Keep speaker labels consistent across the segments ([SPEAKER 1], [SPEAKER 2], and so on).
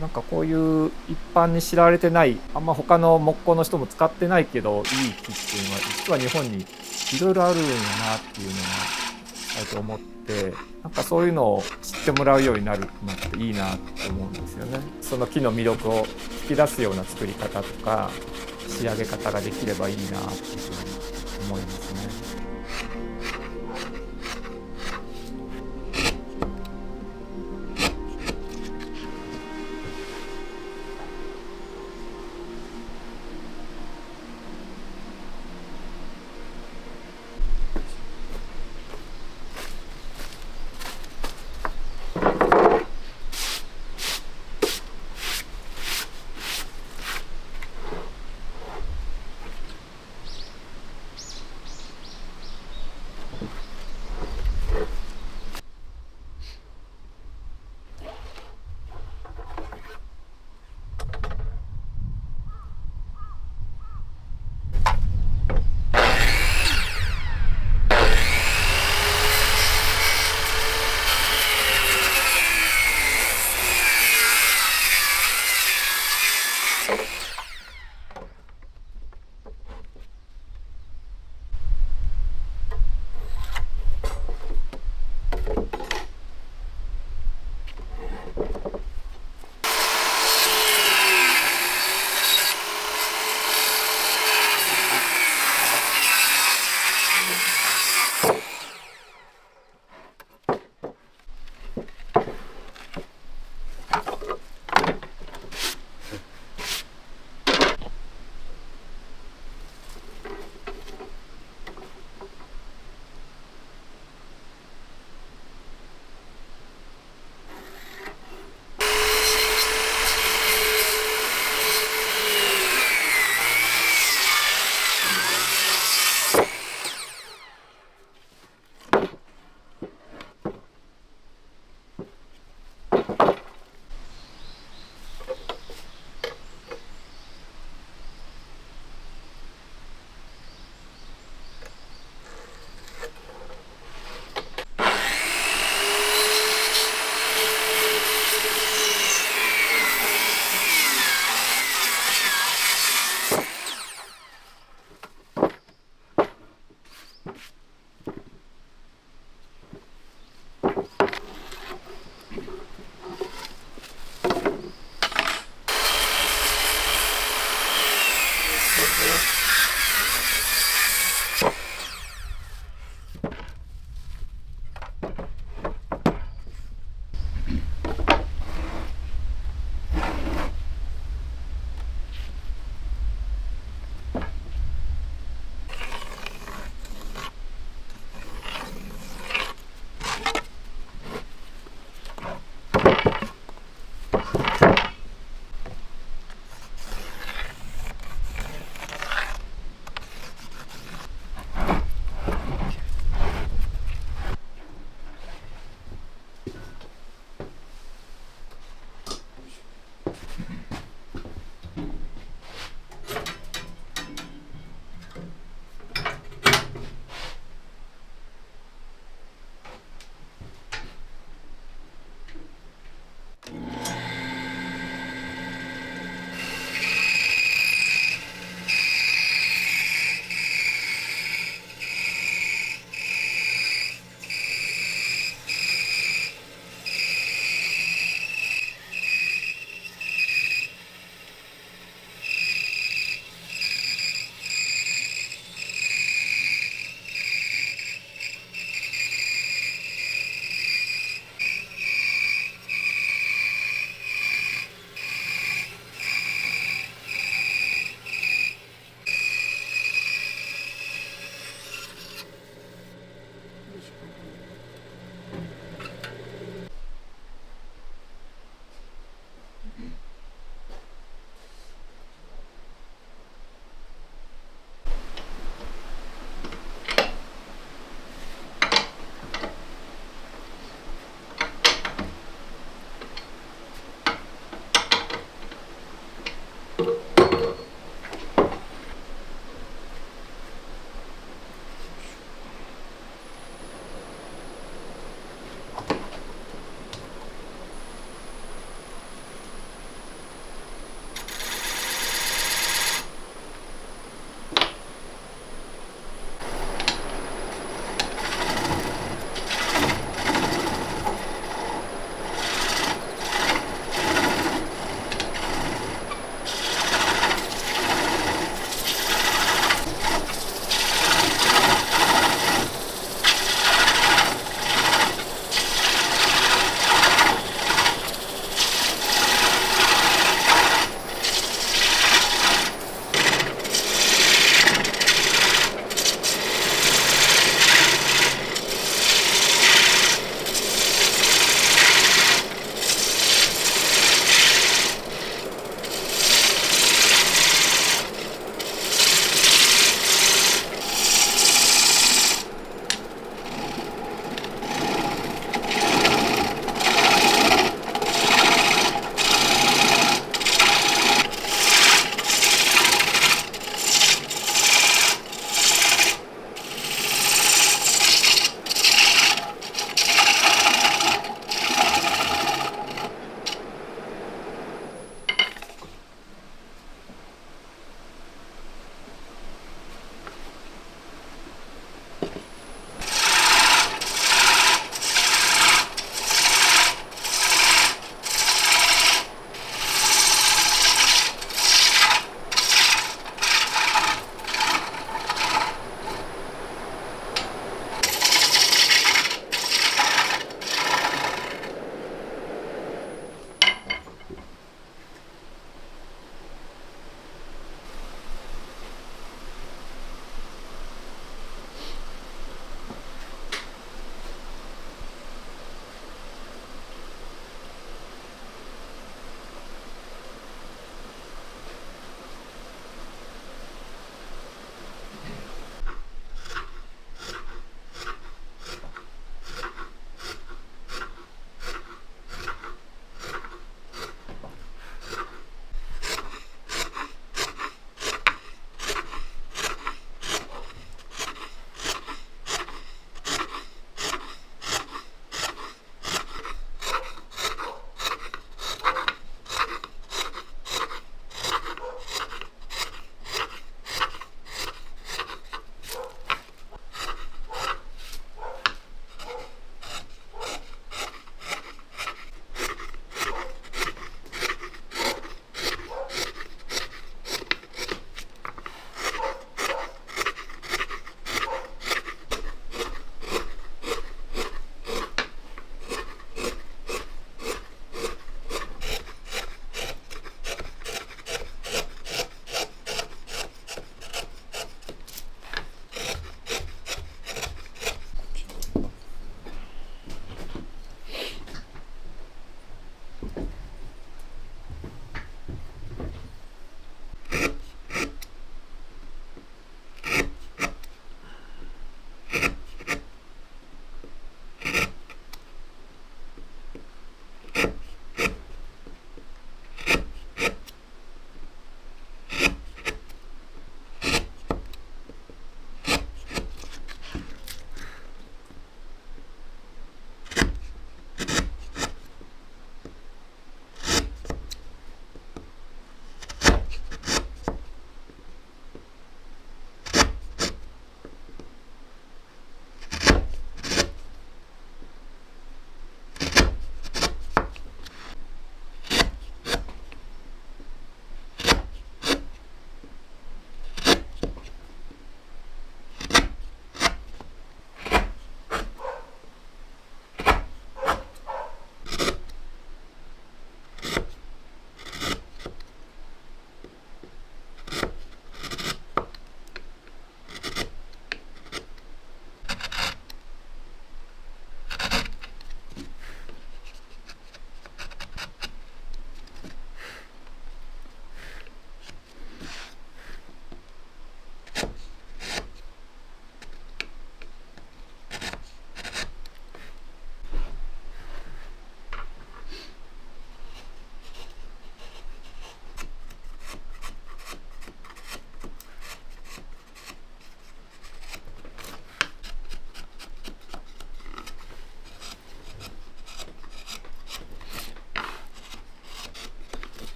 [SPEAKER 1] なんかこういう一般に知られてない、あんま他の木工の人も使ってないけど、いい木っていうのは、実は日本にいろいろあるんやなっていうのが、最初思って、なんかそういうのを知ってもらうようになるのっていいなって思うんですよね。その木の魅力を引き出すような作り方とか、仕上げ方ができればいいなっていうふうに思いますね。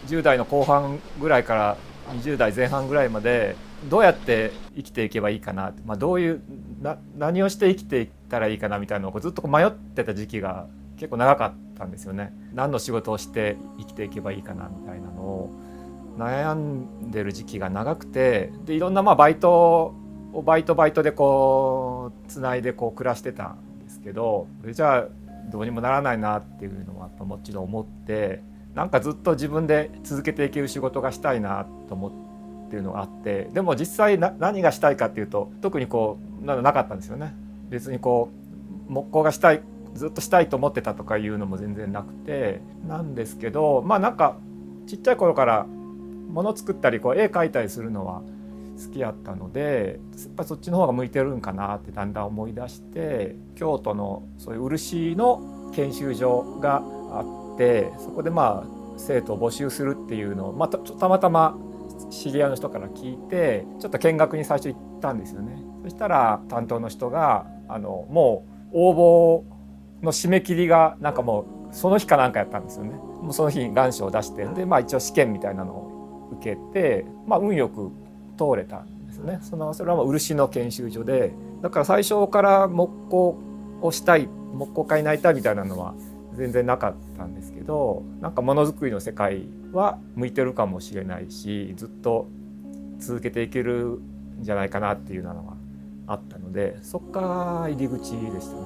[SPEAKER 1] 10代の後半ぐらいから20代前半ぐらいまでどうやって生きていけばいいかなって、どういう何をして生きていったらいいかなみたいなのをずっと迷ってた時期が結構長かったんですよね。何の仕事をして生きていけばいいかなみたいなのを悩んでる時期が長くて、でいろんなバイトでこうつないでこう暮らしてたんですけど、それじゃあどうにもならないなっていうのはやっぱもちろん思って、なんかずっと自分で続けていける仕事がしたいなと思ってるのがあって、でも実際何がしたいかっていうと特にこうなかったんですよね。別にこう木工がしたい、ずっとしたいと思ってたとかいうのも全然なくてなんですけど、なんかちっちゃい頃から物作ったりこう絵描いたりするのは好きやったので、やっぱりそっちの方が向いてるんかなってだんだん思い出して、京都のそういう漆の研修所があって、そこで生徒を募集するっていうのを、たまたま知り合いの人から聞いてちょっと見学に最初行ったんですよね。そしたら担当の人がもう応募の締め切りがなんかもうその日かなんかやったんですよね。もうその日に願書を出して、で一応試験みたいなのを受けて、運よく通れたんですね。それは漆の研修所で、だから最初から木工をしたい、木工家になりたいみたいなのは全然なかったんですけど、なんかものづくりの世界は向いてるかもしれないし、ずっと続けていけるんじゃないかなっていうのがあったので、そっから入り口でした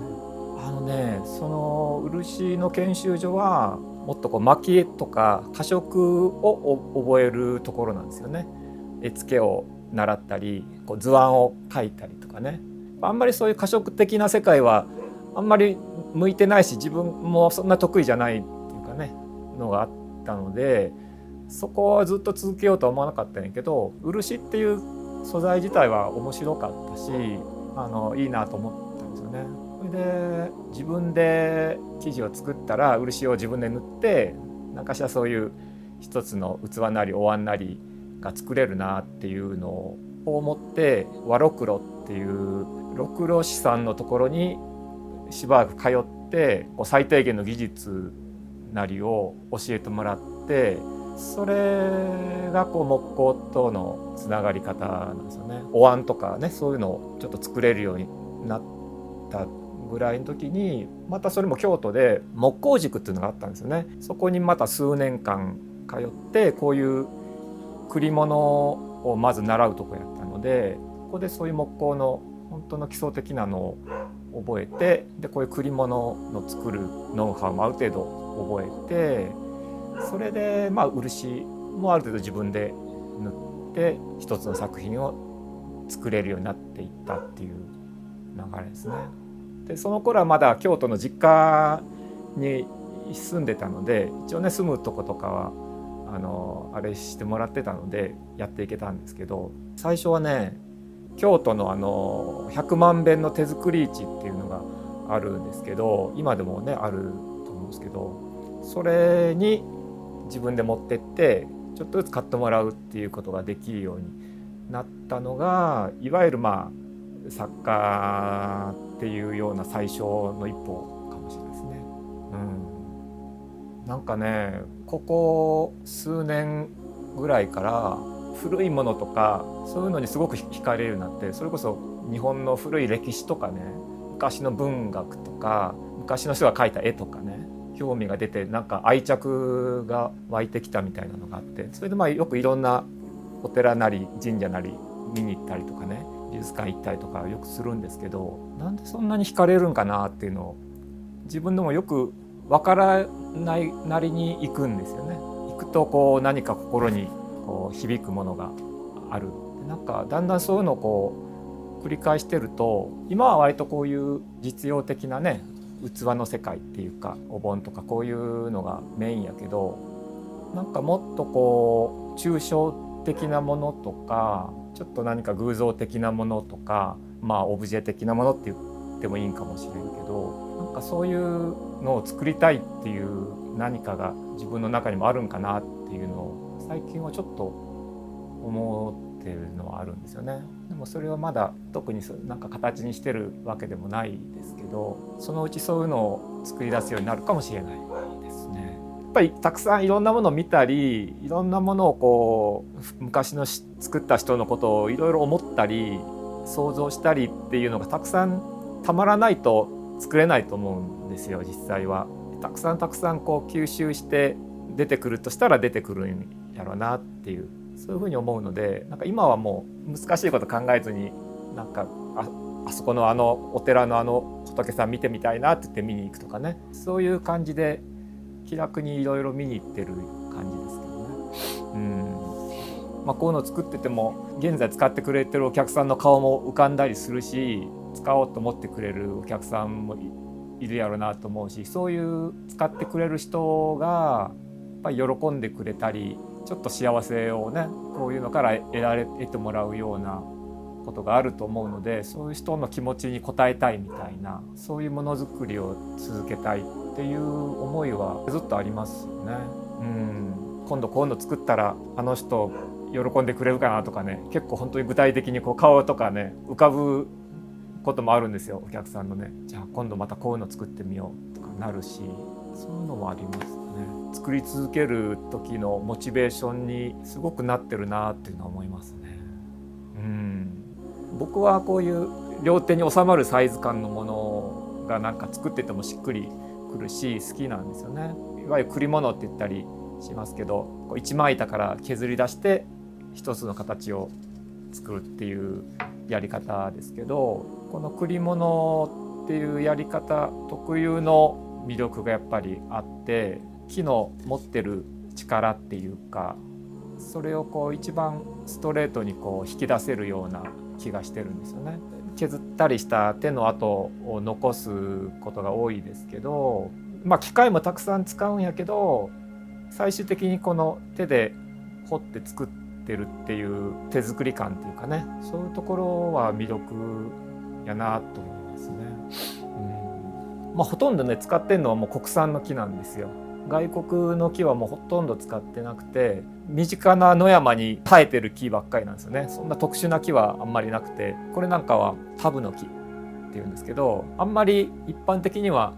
[SPEAKER 1] ね。その漆の研修所はもっとこう蒔絵とか過色を覚えるところなんですよね。絵付けを習ったり、こう図案を描いたりとかね。あんまりそういう過色的な世界はあんまり向いてないし、自分もそんな得意じゃないっていうかねのがあったので、そこはずっと続けようとは思わなかったんやけど、漆っていう素材自体は面白かったし、いいなと思ったんですよね。それで自分で生地を作ったら漆を自分で塗って、何かしらそういう一つの器なりお椀なりが作れるなっていうのを思って、和ろくろっていうろくろ師さんのところにしばらく通って、最低限の技術なりを教えてもらって、それが木工とのつながり方なんですよね。お椀とかね、そういうのをちょっと作れるようになったぐらいの時に、またそれも京都で木工塾っていうのがあったんですよね。そこにまた数年間通って、こういう繰り物をまず習うとこやったので、ここでそういう木工の本当の基礎的なのを覚えて、でこういう繰り物の作るノウハウもある程度覚えて、それで漆もある程度自分で塗って一つの作品を作れるようになっていったっていう流れですね。でその頃はまだ京都の実家に住んでたので、一応ね住むとことかはあれしてもらってたのでやっていけたんですけど、最初はね京都の100万遍の手作り市っていうのがあるんですけど、今でもねあると思うんですけど、それに自分で持ってってちょっとずつ買ってもらうっていうことができるようになったのが、いわゆる作家っていうような最初の一歩かもしれないですね。なんかねここ数年ぐらいから古いものとかそういうのにすごく惹かれるようになって、それこそ日本の古い歴史とかね、昔の文学とか昔の人が描いた絵とかね、興味が出て、なんか愛着が湧いてきたみたいなのがあって、それでよくいろんなお寺なり神社なり見に行ったりとかね、美術館行ったりとかよくするんですけど、なんでそんなに惹かれるんかなっていうのを自分でもよくわからないなりに行くんですよね。行くとこう何か心にこう響くものがある。なんかだんだんそういうのをこう繰り返してると、今は割とこういう実用的なね器の世界っていうかお盆とかこういうのがメインやけど、なんかもっとこう抽象的なものとか、ちょっと何か偶像的なものとか、オブジェ的なものって言ってもいいんかもしれんけど、なんかそういうのを作りたいっていう何かが自分の中にもあるんかなっていうのを最近はちょっと思ってるのはあるんですよね。でもそれはまだ特になんか形にしてるわけでもないですけど、そのうちそういうのを作り出すようになるかもしれないですね。ぱりたくさんいろんなものを見たり、いろんなものをこう昔の作った人のことをいろいろ思ったり想像したりっていうのがたくさんたまらないと作れないと思うんですよ。実際はたくさんこう吸収して出てくるとしたら出てくるんやろうなっていう、そういうふうに思うので、なんか今はもう難しいこと考えずに、なんかあそこのお寺の仏さん見てみたいなって言って見に行くとかね、そういう感じで気楽にいろいろ見に行ってる感じですけどね。こういうのを作ってても現在使ってくれてるお客さんの顔も浮かんだりするし、使おうと思ってくれるお客さんもいるやろうなと思うし、そういう使ってくれる人がやっぱり喜んでくれたり、ちょっと幸せをねこういうのから得てもらうようなことがあると思うので、そういう人の気持ちに応えたいみたいな、そういうものづくりを続けたいっていう思いはずっとありますよね。今度こういうの作ったらあの人喜んでくれるかなとかね、結構本当に具体的にこう顔とかね浮かぶこともあるんですよ、お客さんのね。じゃあ今度またこういうの作ってみようとかなるし、そういうのもありますね。作り続ける時のモチベーションにすごくなってるなっていうのは思いますね。僕はこういう両手に収まるサイズ感のものがなんか作っててもしっくりくるし好きなんですよね。いわゆる繰り物って言ったりしますけど、こう一枚板から削り出して一つの形を作るっていうやり方ですけど、この繰り物っていうやり方特有の魅力がやっぱりあって、木の持ってる力っていうか、それをこう一番ストレートにこう引き出せるような気がしてるんですよね。削ったりした手の跡を残すことが多いですけど、機械もたくさん使うんやけど、最終的にこの手で彫って作ってるっていう手作り感っていうかね、そういうところは魅力やなと思いますね。ほとんどね使ってるのはもう国産の木なんですよ。外国の木はもうほとんど使ってなくて、身近な野山に生えてる木ばっかりなんですよね。そんな特殊な木はあんまりなくて、これなんかはタブの木っていうんですけど、あんまり一般的には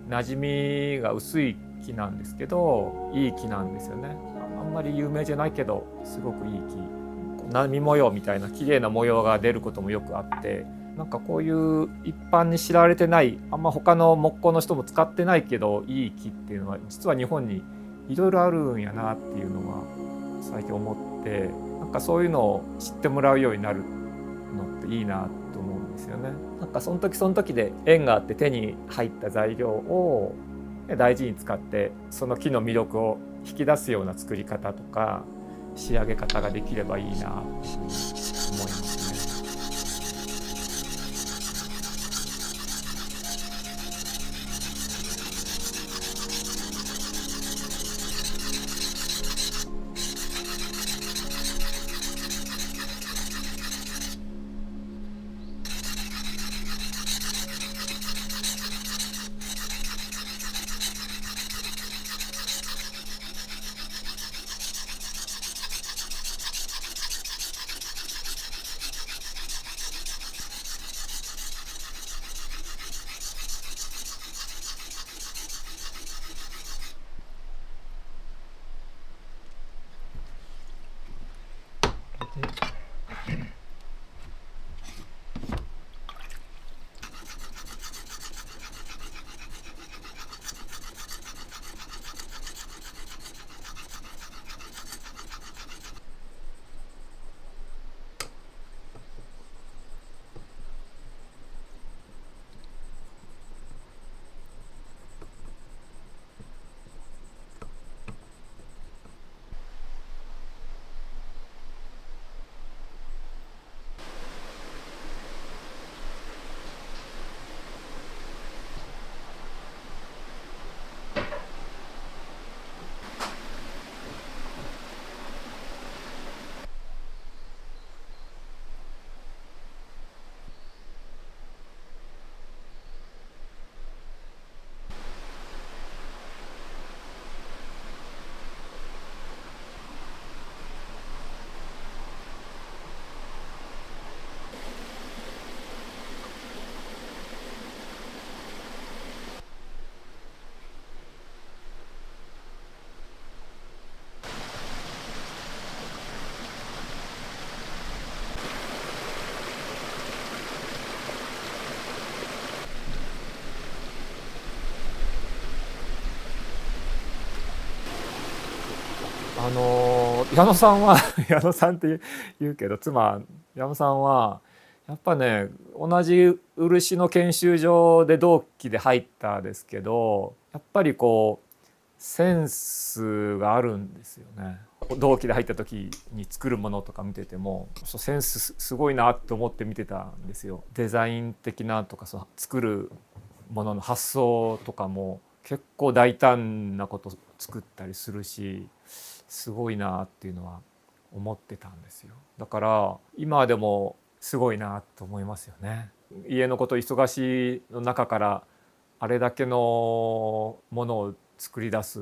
[SPEAKER 1] 馴染みが薄い木なんですけど、いい木なんですよね。あんまり有名じゃないけどすごくいい木、波模様みたいな綺麗な模様が出ることもよくあって、なんかこういう一般に知られてない、あんま他の木工の人も使ってないけどいい木っていうのは実は日本にいろいろあるんやなっていうのは最近思って、なんかそういうのを知ってもらうようになるのっていいなと思うんですよね。なんかその時その時で縁があって手に入った材料を大事に使って、その木の魅力を引き出すような作り方とか仕上げ方ができればいいなっていうふうに思いますね。矢野さんは矢野さんって言うけど妻矢野さんはやっぱね同じ漆の研修所で同期で入ったですけどやっぱりこうセンスがあるんですよね。同期で入った時に作るものとか見ててもセンスすごいなって思って見てたんですよ。デザイン的なとか作るものの発想とかも結構大胆なこと作ったりするしすごいなっていうのは思ってたんですよ。だから今でもすごいなと思いますよね。家のこと忙しいの中からあれだけのものを作り出す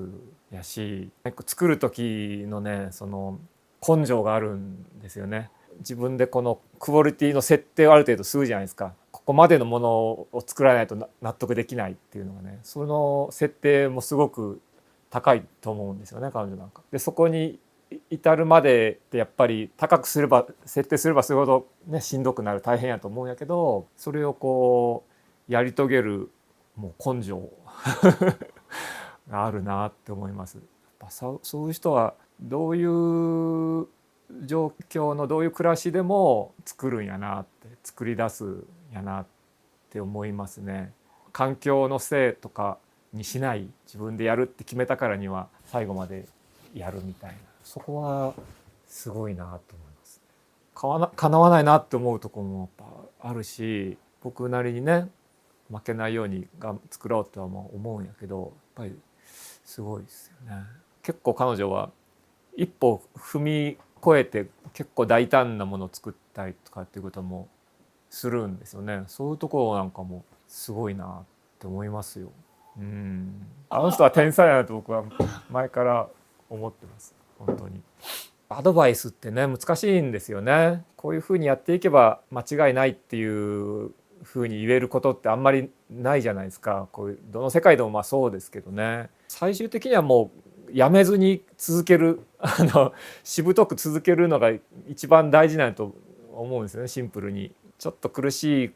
[SPEAKER 1] やし作る時のねその根性があるんですよね。自分でこのクオリティの設定をある程度するじゃないですか。ここまでのものを作らないと納得できないっていうのがねその設定もすごく高いと思うんですよね彼女なんか。でそこに至るまでってやっぱり高くすれば設定すればするほど、ね、しんどくなる大変やと思うんやけどそれをこうやり遂げるもう根性があるなって思います。やっぱそういう人はどういう状況のどういう暮らしでも作るんやなって作り出すんやなって思いますね。環境のせいとかにしない自分でやるって決めたからには最後までやるみたいなそこはすごいなと思います。叶わないなって思うところもやっぱあるし僕なりにね負けないように作ろうとは思うんやけどやっぱりすごいですよね。結構彼女は一歩踏み越えて結構大胆なものを作ったりとかっていうこともするんですよね。そういうところなんかもすごいなって思いますよ。あの人は天才だなと僕は前から思ってます本当に。アドバイスってね難しいんですよね。こういうふうにやっていけば間違いないっていうふうに言えることってあんまりないじゃないですか。こういうどの世界でもまあそうですけどね最終的にはもうやめずに続けるしぶとく続けるのが一番大事なんだと思うんですよね。シンプルにちょっと苦しい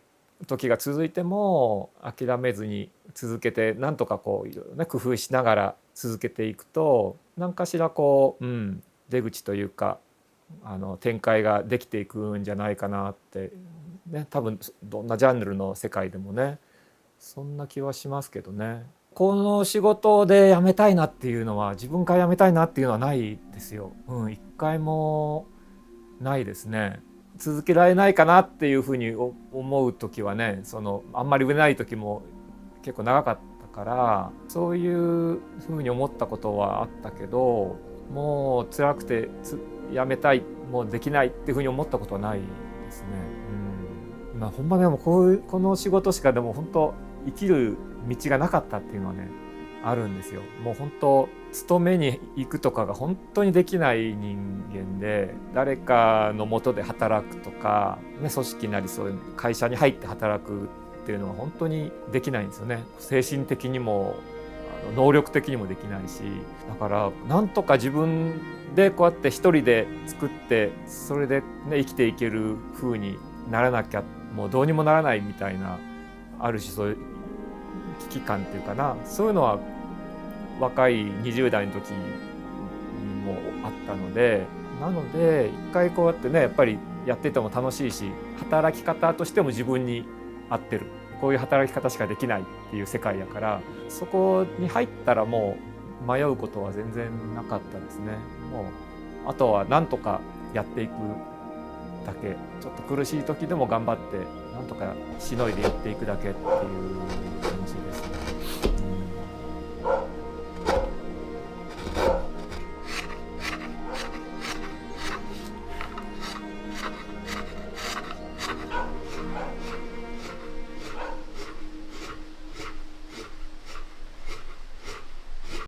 [SPEAKER 1] 時が続いても諦めずに続けてなんとかこういろいろね工夫しながら続けていくと何かしらこう、出口というか展開ができていくんじゃないかなって、ね、多分どんなジャンルの世界でもねそんな気はしますけどね。この仕事で辞めたいなっていうのは自分から辞めたいなっていうのはないですよ。一回もないですね。続けられないかなっていうふうに思う時はねあんまり売れない時も結構長かったからそういうふうに思ったことはあったけどもう辛くてやめたいもうできないっていうふうに思ったことはないですね。まあほんまでもこの仕事しかでも本当生きる道がなかったっていうのはねあるんですよ。もう本当勤めに行くとかが本当にできない人間で誰かの下で働くとか、ね、組織なりそういう会社に入って働くっていうのは本当にできないんですよね。精神的にも能力的にもできないしだからなんとか自分でこうやって一人で作ってそれで、ね、生きていける風にならなきゃもうどうにもならないみたいなある種そういう危機感っていうかなそういうのは若い20代の時にもあったのでなので一回こうやってねやっぱりやってても楽しいし働き方としても自分に合ってるこういう働き方しかできないっていう世界やからそこに入ったらもう迷うことは全然なかったですね。もうあとはなんとかやっていくだけちょっと苦しい時でも頑張ってなんとかしのいでやっていくだけっていう感じですね。